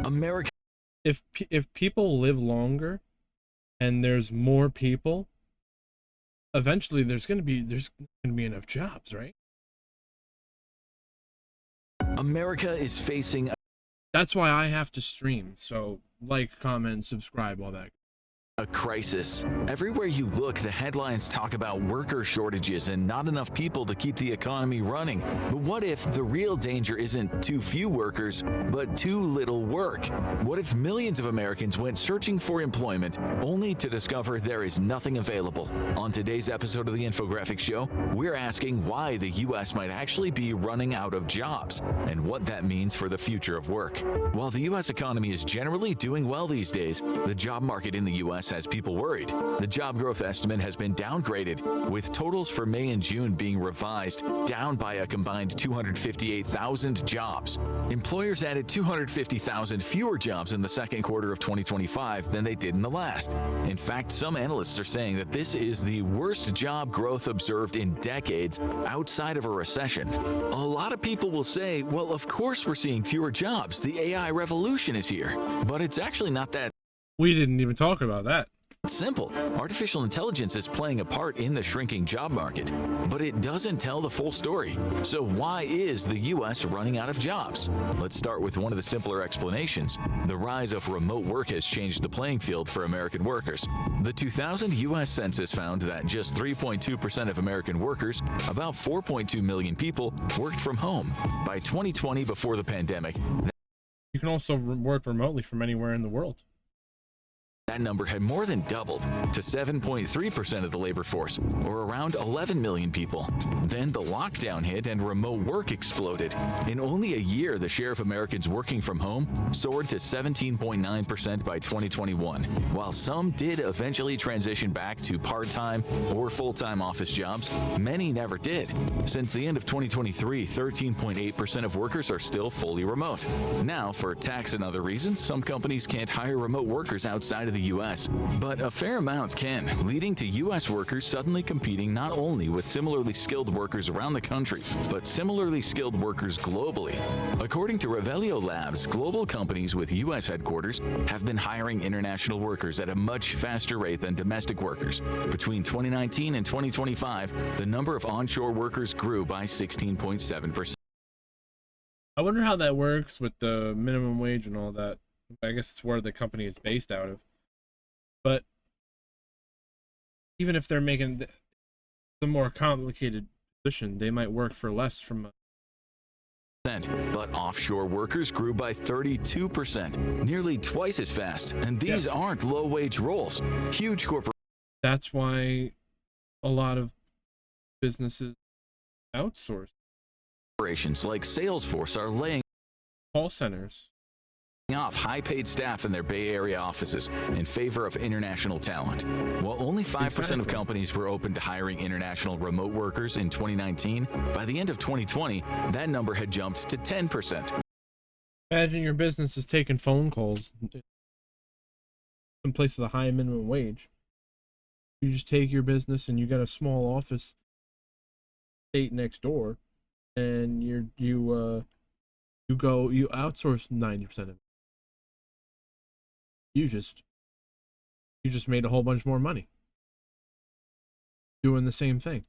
America. If people live longer and there's more people, eventually there's gonna be enough jobs, right? America is facing. That's why I have to stream. So like, comment, subscribe, all that. A crisis. Everywhere you look, the headlines talk about worker shortages and not enough people to keep the economy running. But what if the real danger isn't too few workers, but too little work? What if millions of Americans went searching for employment only to discover there is nothing available? On today's episode of the Infographics Show, we're asking why the U.S. might actually be running out of jobs and what that means for the future of work. While the U.S. economy is generally doing well these days, the job market in the U.S. has people worried. The job growth estimate has been downgraded, with totals for May and June being revised down by a combined 258,000 jobs. Employers added 250,000 fewer jobs in the second quarter of 2025 than they did in the last. In fact, some analysts are saying that this is the worst job growth observed in decades outside of a recession. A lot of people will say, well, of course we're seeing fewer jobs. The AI revolution is here. But it's actually not that We didn't even talk about that. simple. Artificial intelligence is playing a part in the shrinking job market, but it doesn't tell the full story. So why is the U.S. running out of jobs? Let's start with one of the simpler explanations. The rise of remote work has changed the playing field for American workers. The 2000 U.S. Census found that just 3.2% of American workers, about 4.2 million people, worked from home. By 2020, before the pandemic, You can also work remotely from anywhere in the world. that number had more than doubled to 7.3% of the labor force, or around 11 million people. Then the lockdown hit and remote work exploded. In only a year, the share of Americans working from home soared to 17.9% by 2021. While some did eventually transition back to part-time or full-time office jobs, many never did. Since the end of 2023, 13.8% of workers are still fully remote. Now, for tax and other reasons, some companies can't hire remote workers outside of the U.S., but a fair amount can, leading to U.S. workers suddenly competing not only with similarly skilled workers around the country, but similarly skilled workers globally. According to Revelio Labs, global companies with U.S. headquarters have been hiring international workers at a much faster rate than domestic workers. Between 2019 and 2025, the number of onshore workers grew by 16.7%. I wonder how that works with the minimum wage and all that. I guess it's where the company is based out of. But even if they're making the more complicated position, they might work for less from. But offshore workers grew by 32%, nearly twice as fast. And these aren't low-wage roles. Huge corporations. That's why a lot of businesses outsource. Corporations like Salesforce are laying Call centers. off high-paid staff in their Bay Area offices in favor of international talent. While only 5% of companies were open to hiring international remote workers in 2019, by the end of 2020, that number had jumped to 10%. Imagine your business is taking phone calls in place of the high minimum wage. You just take your business and you got a small office state next door, and you outsource 90% of it. You just made a whole bunch more money doing the same thing.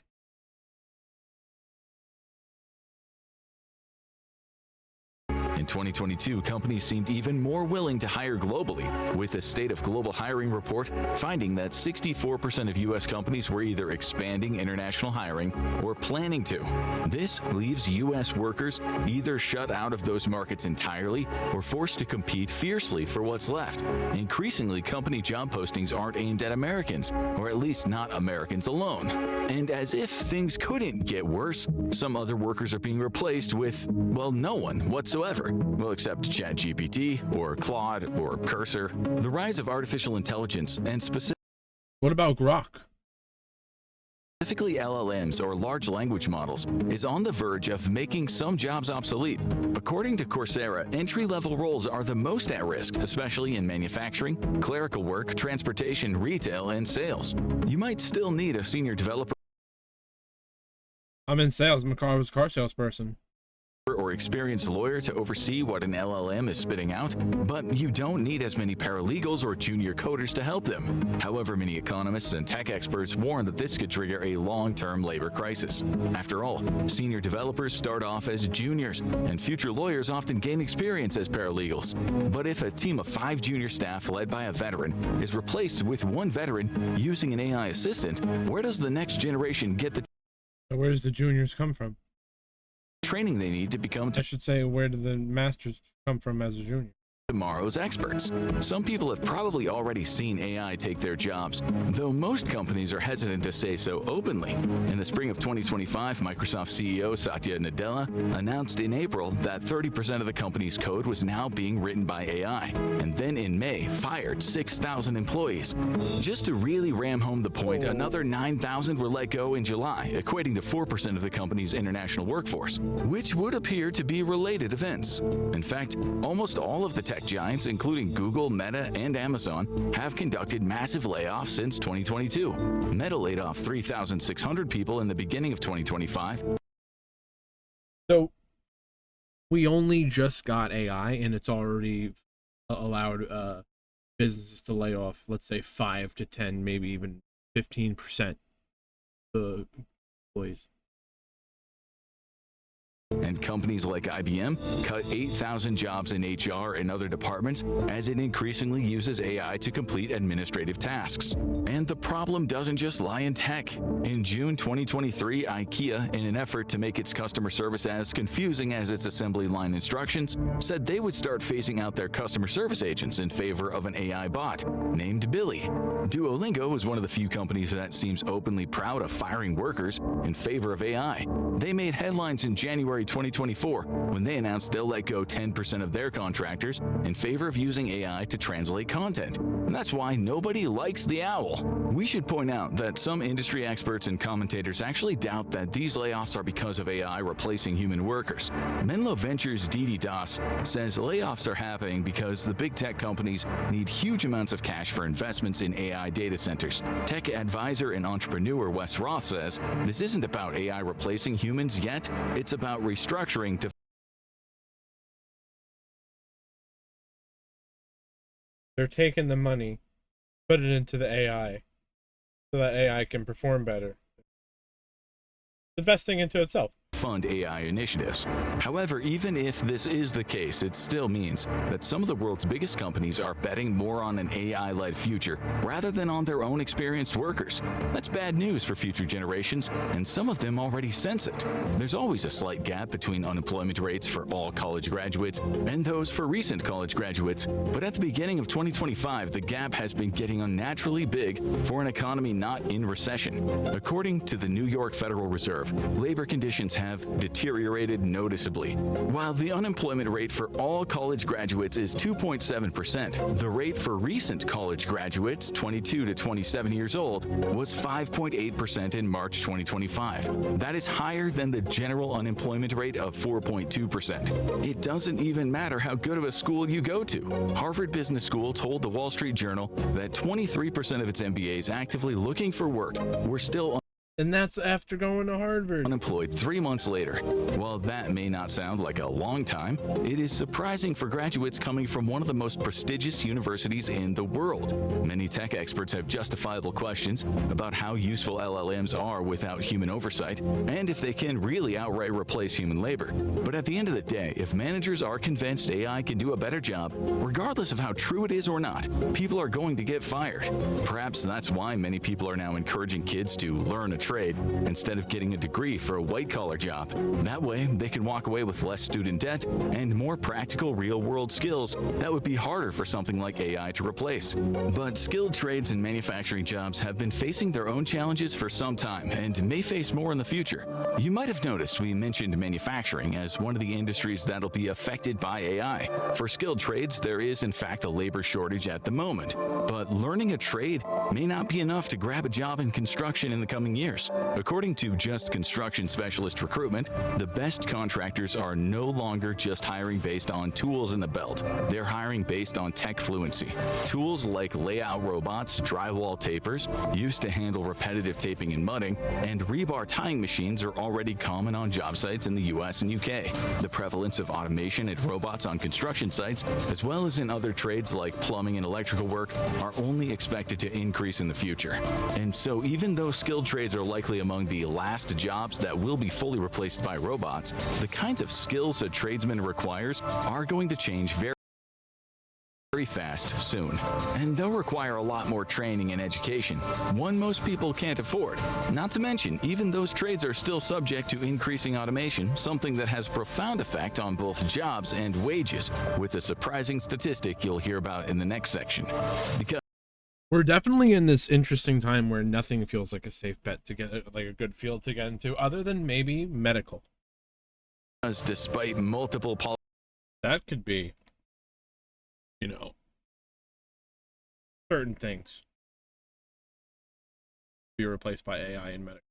In 2022, companies seemed even more willing to hire globally, with a State of Global Hiring report finding that 64% of U.S. companies were either expanding international hiring or planning to. This leaves U.S. workers either shut out of those markets entirely or forced to compete fiercely for what's left. Increasingly, company job postings aren't aimed at Americans, or at least not Americans alone. And as if things couldn't get worse, some other workers are being replaced with, well, no one whatsoever. Well, except ChatGPT or Claude or Cursor. The rise of artificial intelligence and What about Grok? specifically LLMs or large language models is on the verge of making some jobs obsolete. According to Coursera, entry-level roles are the most at risk, especially in manufacturing, clerical work, transportation, retail, and sales. You might still need a senior developer I'm in sales. I'm a car salesperson. or or experienced lawyer to oversee what an LLM is spitting out, but you don't need as many paralegals or junior coders to help them. However, many economists and tech experts warn that this could trigger a long-term labor crisis. After all, senior developers start off as juniors, and future lawyers often gain experience as paralegals. But if a team of 5 junior staff led by a veteran is replaced with one veteran using an AI assistant, where does the next generation get the Where does the juniors come from? training they need to become I should say, where do the masters come from as a junior? tomorrow's experts? Some people have probably already seen AI take their jobs, though most companies are hesitant to say so openly. In the spring of 2025, Microsoft CEO Satya Nadella announced in April that 30% of the company's code was now being written by AI, and then in May fired 6,000 employees. Just to really ram home the point, another 9,000 were let go in July, equating to 4% of the company's international workforce, which would appear to be related events. In fact, almost all of the tech giants, including Google, Meta, and Amazon, have conducted massive layoffs since 2022. Meta laid off 3,600 people in the beginning of 2025. So, we only just got AI, and it's already allowed businesses to lay off, let's say, 5 to 10, maybe even 15% of employees. And companies like IBM cut 8,000 jobs in HR and other departments as it increasingly uses AI to complete administrative tasks. And the problem doesn't just lie in tech. In June 2023, IKEA, in an effort to make its customer service as confusing as its assembly line instructions, said they would start phasing out their customer service agents in favor of an AI bot named Billy. Duolingo is one of the few companies that seems openly proud of firing workers in favor of AI. They made headlines in January 2024 when they announced they'll let go 10% of their contractors in favor of using AI to translate content. And that's why nobody likes the owl. We should point out that some industry experts and commentators actually doubt that these layoffs are because of AI replacing human workers. Menlo Ventures' Didi Das says layoffs are happening because the big tech companies need huge amounts of cash for investments in AI data centers. Tech advisor and entrepreneur Wes Roth says this isn't about AI replacing humans yet, it's about restructuring to They're taking the money, put it into the AI, so that AI can perform better. Investing into itself. fund AI initiatives. However, even if this is the case, it still means that some of the world's biggest companies are betting more on an AI-led future rather than on their own experienced workers. That's bad news for future generations, and some of them already sense it. There's always a slight gap between unemployment rates for all college graduates and those for recent college graduates, but at the beginning of 2025, the gap has been getting unnaturally big for an economy not in recession. According to the New York Federal Reserve, labor conditions have deteriorated noticeably. While the unemployment rate for all college graduates is 2.7%, the rate for recent college graduates, 22 to 27 years old, was 5.8% in March 2025. That is higher than the general unemployment rate of 4.2%. It doesn't even matter how good of a school you go to. Harvard Business School told the Wall Street Journal that 23% of its MBAs actively looking for work were still And that's after going to Harvard. unemployed 3 months later. While that may not sound like a long time, it is surprising for graduates coming from one of the most prestigious universities in the world. Many tech experts have justifiable questions about how useful LLMs are without human oversight, and if they can really outright replace human labor. But at the end of the day, if managers are convinced AI can do a better job, regardless of how true it is or not, people are going to get fired. Perhaps that's why many people are now encouraging kids to learn a trade instead of getting a degree for a white-collar job. That way, they can walk away with less student debt and more practical real-world skills that would be harder for something like AI to replace. But skilled trades and manufacturing jobs have been facing their own challenges for some time and may face more in the future. You might have noticed we mentioned manufacturing as one of the industries that'll be affected by AI. For skilled trades, there is in fact a labor shortage at the moment, but learning a trade may not be enough to grab a job in construction in the coming years. workers. According to Just Construction Specialist Recruitment, the best contractors are no longer just hiring based on tools in the belt. They're hiring based on tech fluency. Tools like layout robots, drywall tapers, used to handle repetitive taping and mudding, and rebar tying machines are already common on job sites in the US and UK. The prevalence of automation and robots on construction sites, as well as in other trades like plumbing and electrical work, are only expected to increase in the future. And so even though skilled trades are likely among the last jobs that will be fully replaced by robots, the kinds of skills a tradesman requires are going to change very fast soon, and they'll require a lot more training and education, one most people can't afford. Not to mention, even those trades are still subject to increasing automation, something that has profound effect on both jobs and wages, with a surprising statistic you'll hear about in the next section. Because we're definitely in this interesting time where nothing feels like a safe bet to get, like a good field to get into, other than maybe medical. Despite multiple that could be, you know, certain things be replaced by AI and medical.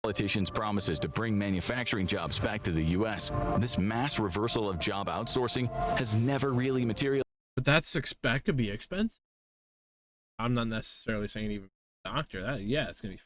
Politicians' promises to bring manufacturing jobs back to the U.S., this mass reversal of job outsourcing has never really materialized. But that could be expensive. I'm not necessarily saying even doctor. Yeah, it's gonna be.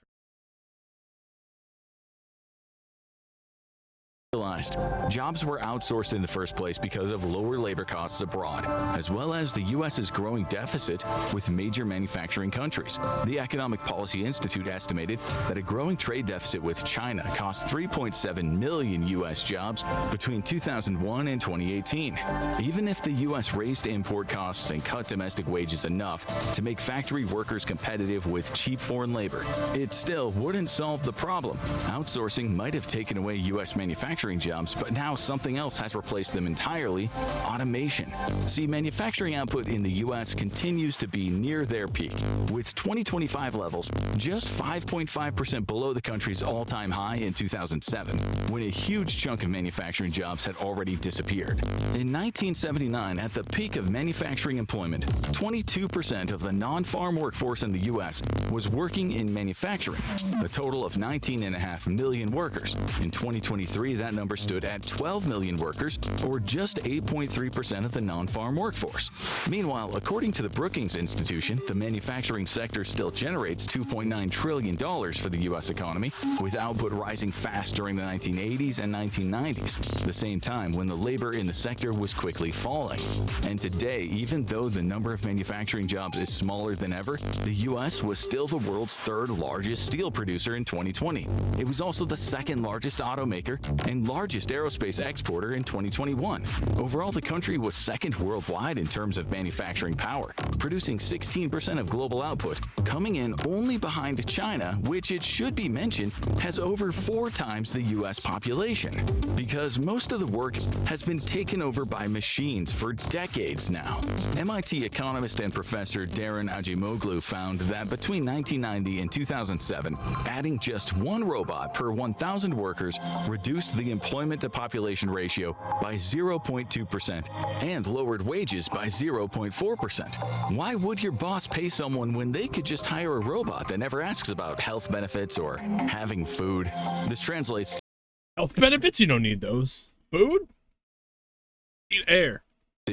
Jobs were outsourced in the first place because of lower labor costs abroad, as well as the U.S.'s growing deficit with major manufacturing countries. The Economic Policy Institute estimated that a growing trade deficit with China cost 3.7 million U.S. jobs between 2001 and 2018. Even if the U.S. raised import costs and cut domestic wages enough to make factory workers competitive with cheap foreign labor, it still wouldn't solve the problem. Outsourcing might have taken away U.S. manufacturing jobs, but now something else has replaced them entirely: automation. See, manufacturing output in the U.S. continues to be near their peak, with 2025 levels just 5.5% below the country's all-time high in 2007, when a huge chunk of manufacturing jobs had already disappeared. In 1979, at the peak of manufacturing employment, 22% of the non-farm workforce in the U.S. was working in manufacturing, a total of 19.5 million workers. In 2023, that number stood at 12 million workers, or just 8.3% of the non-farm workforce. Meanwhile, according to the Brookings Institution, the manufacturing sector still generates $2.9 trillion for the U.S. economy, with output rising fast during the 1980s and 1990s, the same time when the labor in the sector was quickly falling. And today, even though the number of manufacturing jobs is smaller than ever, the U.S. was still the world's third largest steel producer in 2020. It was also the second largest automaker and largest aerospace exporter in 2021. Overall, the country was second worldwide in terms of manufacturing power, producing 16% of global output, coming in only behind China, which, it should be mentioned, has over 4 times the U.S. population. Because most of the work has been taken over by machines for decades now. MIT economist and professor Darren Acemoglu found that between 1990 and 2007, adding just one robot per 1,000 workers reduced the employment to population ratio by 0.2% and lowered wages by 0.4%. Why would your boss pay someone when they could just hire a robot that never asks about health benefits or having food? This translates to Health benefits? You don't need those. Food? Need air.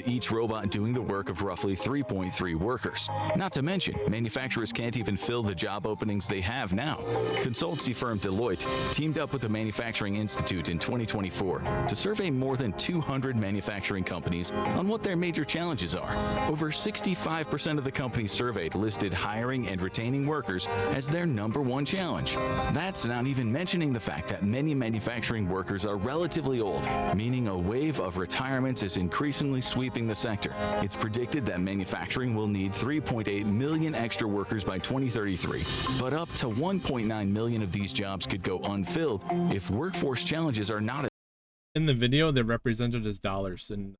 each robot doing the work of roughly 3.3 workers. Not to mention, manufacturers can't even fill the job openings they have now. Consultancy firm Deloitte teamed up with the Manufacturing Institute in 2024 to survey more than 200 manufacturing companies on what their major challenges are. Over 65% of the companies surveyed listed hiring and retaining workers as their #1 challenge. That's not even mentioning the fact that many manufacturing workers are relatively old, meaning a wave of retirements is increasingly sweeping the sector. It's predicted that manufacturing will need 3.8 million extra workers by 2033, but up to 1.9 million of these jobs could go unfilled if workforce challenges are not. In the video, they're represented as dollars, and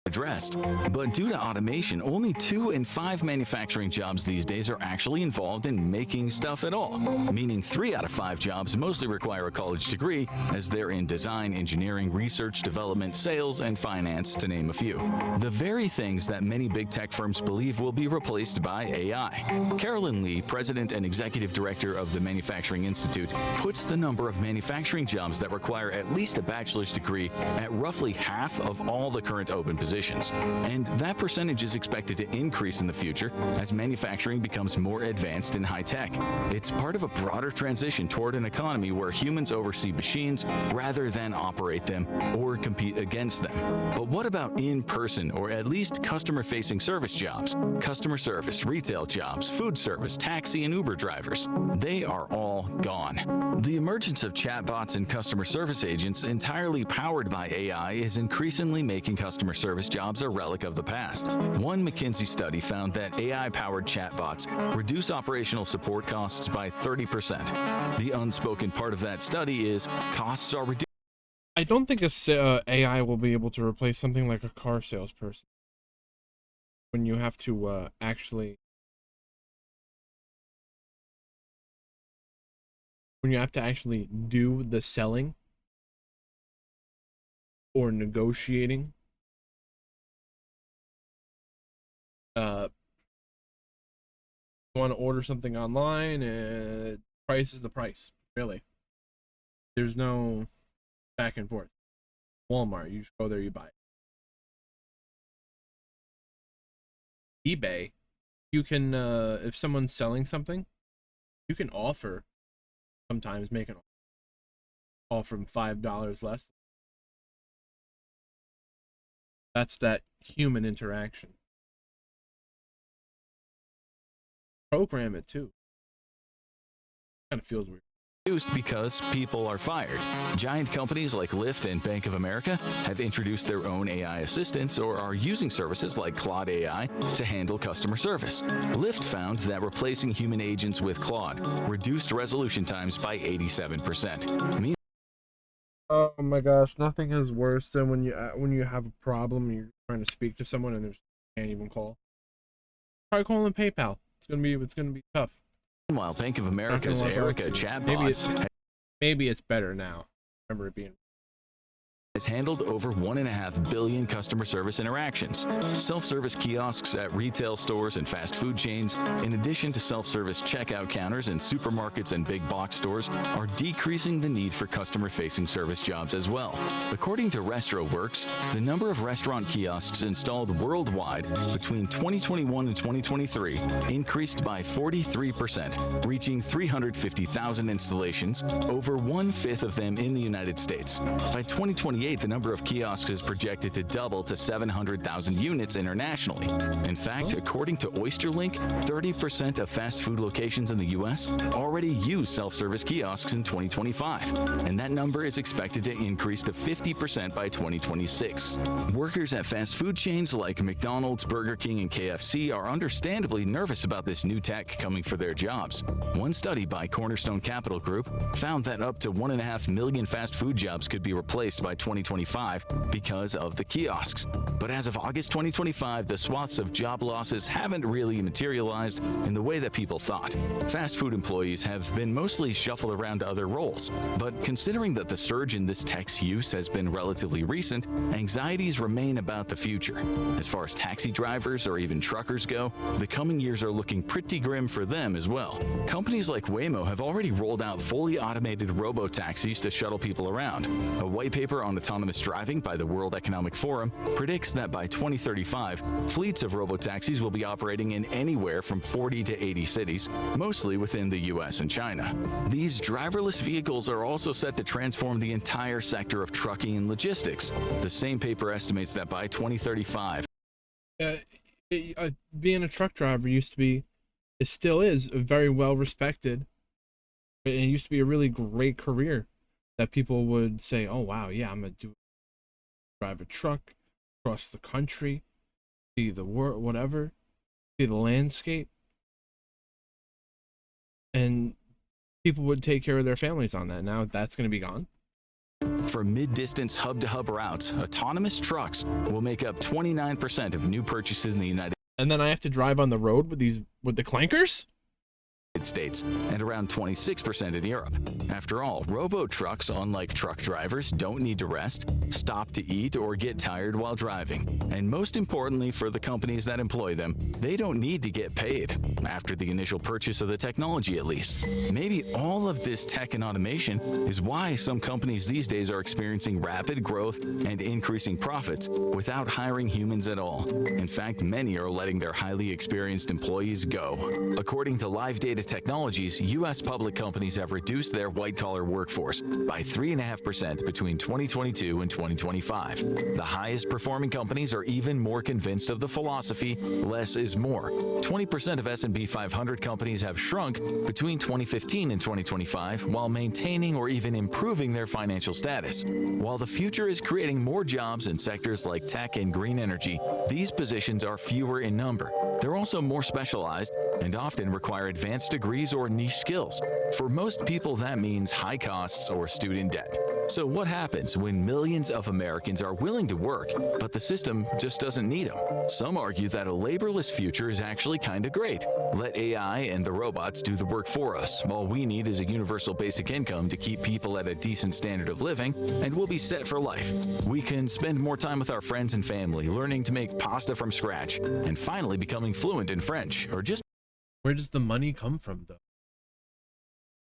addressed. But due to automation, only 2 in 5 manufacturing jobs these days are actually involved in making stuff at all, meaning 3 out of 5 jobs mostly require a college degree, as they're in design, engineering, research, development, sales, and finance, to name a few. The very things that many big tech firms believe will be replaced by AI. Carolyn Lee, president and executive director of the Manufacturing Institute, puts the number of manufacturing jobs that require at least a bachelor's degree at roughly half of all the current open positions. And that percentage is expected to increase in the future as manufacturing becomes more advanced and high-tech. It's part of a broader transition toward an economy where humans oversee machines rather than operate them or compete against them. But what about in-person or at least customer-facing service jobs? Customer service, retail jobs, food service, taxi, and Uber drivers. They are all gone. The emergence of chatbots and customer service agents entirely powered by AI is increasingly making customer service jobs a relic of the past. One McKinsey study found that AI-powered chatbots reduce operational support costs by 30%. The unspoken part of that study is costs are reduced. I don't think AI will be able to replace something like a car salesperson. When you have to actually do the selling or negotiating. You want to order something online, price is the price, really. There's no back and forth. Walmart, you just go there, you buy it. eBay, you can, if someone's selling something, you can sometimes make an offer from $5 less. That's that human interaction. Program it too. Kind of feels weird. Because people are fired. Giant companies like Lyft and Bank of America have introduced their own AI assistants or are using services like Claude AI to handle customer service. Lyft found that replacing human agents with Claude reduced resolution times by 87%. Oh my gosh, nothing is worse than when you have a problem and you're trying to speak to someone and they can't even call. Try calling PayPal. It's gonna be tough. Meanwhile, Bank of America's Erica chatbot maybe it's better now. Remember it being. Has handled over 1.5 billion customer service interactions. Self-service kiosks at retail stores and fast food chains, in addition to self-service checkout counters in supermarkets and big box stores, are decreasing the need for customer-facing service jobs as well. According to RestroWorks, the number of restaurant kiosks installed worldwide between 2021 and 2023 increased by 43%, reaching 350,000 installations, over 1/5 of them in the United States. By 2028, the number of kiosks is projected to double to 700,000 units internationally. In fact, according to Oysterlink, 30% of fast food locations in the U.S. already use self-service kiosks in 2025, and that number is expected to increase to 50% by 2026. Workers at fast food chains like McDonald's, Burger King, and KFC are understandably nervous about this new tech coming for their jobs. One study by Cornerstone Capital Group found that up to 1.5 million fast food jobs could be replaced by 2025 because of the kiosks. But as of August 2025, the swaths of job losses haven't really materialized in the way that people thought. Fast food employees have been mostly shuffled around to other roles, but considering that the surge in this tech's use has been relatively recent, anxieties remain about the future. As far as taxi drivers or even truckers go, the coming years are looking pretty grim for them as well. Companies like Waymo have already rolled out fully automated robo-taxis to shuttle people around. A white paper on autonomous driving by the World Economic Forum predicts that by 2035, fleets of robotaxis will be operating in anywhere from 40 to 80 cities, mostly within the US and China. These driverless vehicles are also set to transform the entire sector of trucking and logistics. The same paper estimates that by 2035, being a truck driver it still is very well respected. It used to be a really great career that people would say, oh wow, yeah, I'm gonna drive a truck across the country, see the world, whatever, see the landscape, and people would take care of their families on that. Now that's gonna be gone. For mid-distance hub-to-hub routes, autonomous trucks will make up 29% of new purchases in the United And then I have to drive on the road with the clankers? States and around 26% in Europe. After all, robo-trucks, unlike truck drivers, don't need to rest, stop to eat, or get tired while driving. And most importantly for the companies that employ them, they don't need to get paid, after the initial purchase of the technology at least. Maybe all of this tech and automation is why some companies these days are experiencing rapid growth and increasing profits without hiring humans at all. In fact, many are letting their highly experienced employees go. According to Live Data Technologies, U.S. public companies have reduced their white-collar workforce by 3.5% between 2022 and 2025. The highest performing companies are even more convinced of the philosophy, less is more. 20% of S&P 500 companies have shrunk between 2015 and 2025 while maintaining or even improving their financial status. While the future is creating more jobs in sectors like tech and green energy, these positions are fewer in number. They're also more specialized and often require advanced degrees or niche skills. For most people, that means high costs or student debt. So what happens when millions of Americans are willing to work, but the system just doesn't need them? Some argue that a laborless future is actually kind of great. Let AI and the robots do the work for us. All we need is a universal basic income to keep people at a decent standard of living, and we'll be set for life. We can spend more time with our friends and family, learning to make pasta from scratch, and finally becoming fluent in French, or just Where does the money come from, though?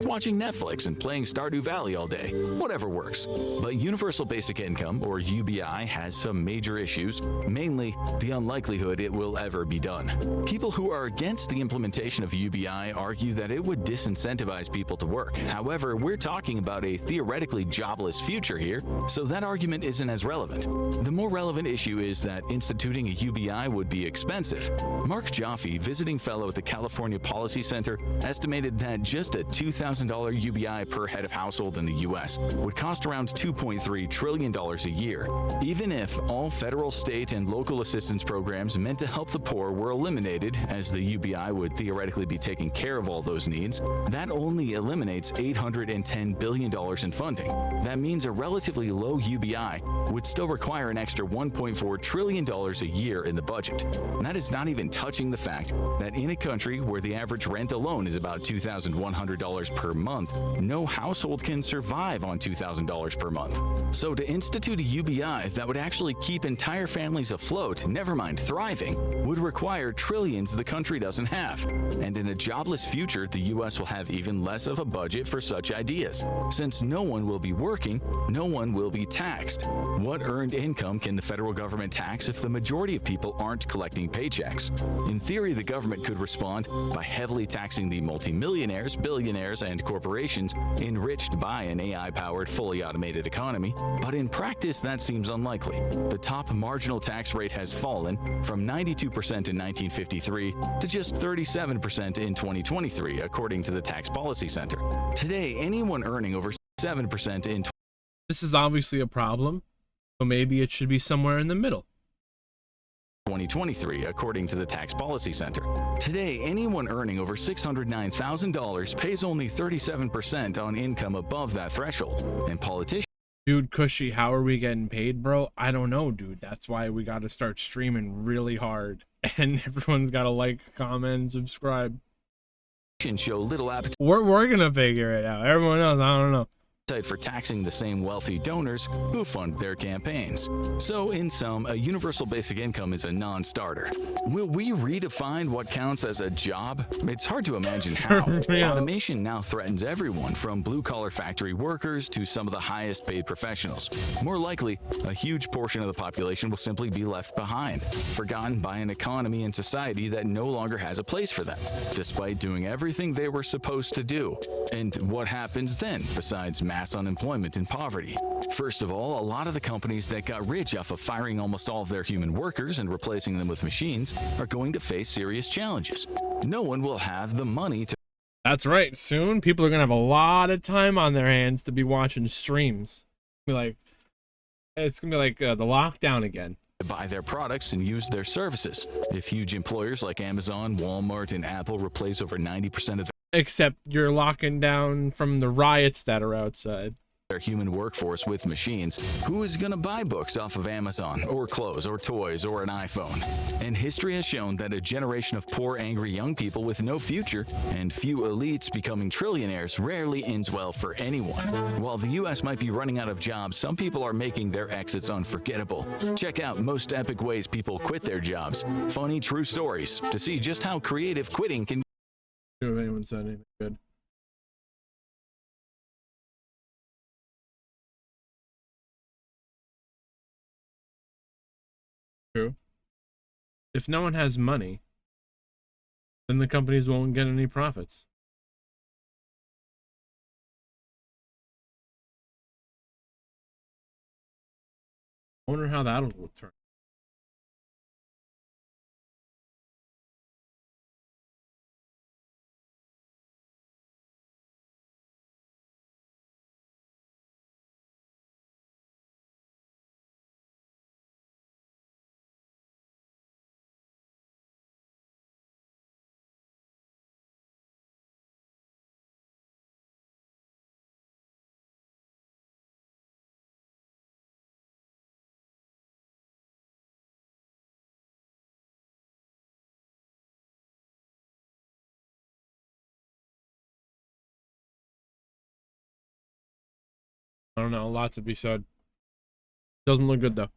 watching Netflix and playing Stardew Valley all day. Whatever works. But Universal Basic Income, or UBI, has some major issues, mainly the unlikelihood it will ever be done. People who are against the implementation of UBI argue that it would disincentivize people to work. However, we're talking about a theoretically jobless future here, so that argument isn't as relevant. The more relevant issue is that instituting a UBI would be expensive. Mark Jaffe, visiting fellow at the California Policy Center, estimated that just a $2,000 UBI per head of household in the U.S. would cost around $2.3 trillion a year. Even if all federal, state, and local assistance programs meant to help the poor were eliminated, as the UBI would theoretically be taking care of all those needs, that only eliminates $810 billion in funding. That means a relatively low UBI would still require an extra $1.4 trillion a year in the budget. And that is not even touching the fact that in a country where the average rent alone is about $2,100 per month, no household can survive on $2,000 per month. So to institute a UBI that would actually keep entire families afloat, never mind thriving, would require trillions the country doesn't have. And in a jobless future, the US will have even less of a budget for such ideas. Since no one will be working, no one will be taxed. What earned income can the federal government tax if the majority of people aren't collecting paychecks? In theory, the government could respond by heavily taxing the multimillionaires, billionaires, and corporations enriched by an AI-powered, fully automated economy, but in practice that seems unlikely. The top marginal tax rate has fallen from 92% in 1953 to just 37% in 2023, according to the Tax Policy Center. Today, anyone earning over 7% in This is obviously a problem, so maybe it should be somewhere in the middle. 2023, according to the Tax Policy Center. Today, anyone earning over $609,000 pays only 37% on income above that threshold, and politicians Dude, Cushy, how are we getting paid, bro? I don't know, dude. That's why we got to start streaming really hard, and everyone's got to like, comment, subscribe. show little appetite We're gonna figure it out. Everyone else, I don't know. for taxing the same wealthy donors who fund their campaigns. So, in sum, a universal basic income is a non-starter. Will we redefine what counts as a job? It's hard to imagine how. Yeah. Automation now threatens everyone, from blue-collar factory workers to some of the highest-paid professionals. More likely, a huge portion of the population will simply be left behind, forgotten by an economy and society that no longer has a place for them, despite doing everything they were supposed to do. And what happens then, besides mass unemployment and poverty? First of all, a lot of the companies that got rich off of firing almost all of their human workers and replacing them with machines are going to face serious challenges. No one will have the money to That's right. Soon, people are gonna have a lot of time on their hands to be watching streams. It's gonna be like the lockdown again. buy their products and use their services. If huge employers like Amazon, Walmart, and Apple replace over 90% of Except you're locking down from the riots that are outside. their human workforce with machines, who is going to buy books off of Amazon, or clothes, or toys, or an iPhone? And history has shown that a generation of poor, angry young people with no future and few elites becoming trillionaires rarely ends well for anyone. While the US might be running out of jobs, some people are making their exits unforgettable. Check out Most Epic Ways People Quit Their Jobs, funny true stories, to see just how creative quitting can. If anyone said anything good. True. If no one has money, then the companies won't get any profits. I wonder how that'll turn. I don't know, a lot to be said. Doesn't look good though.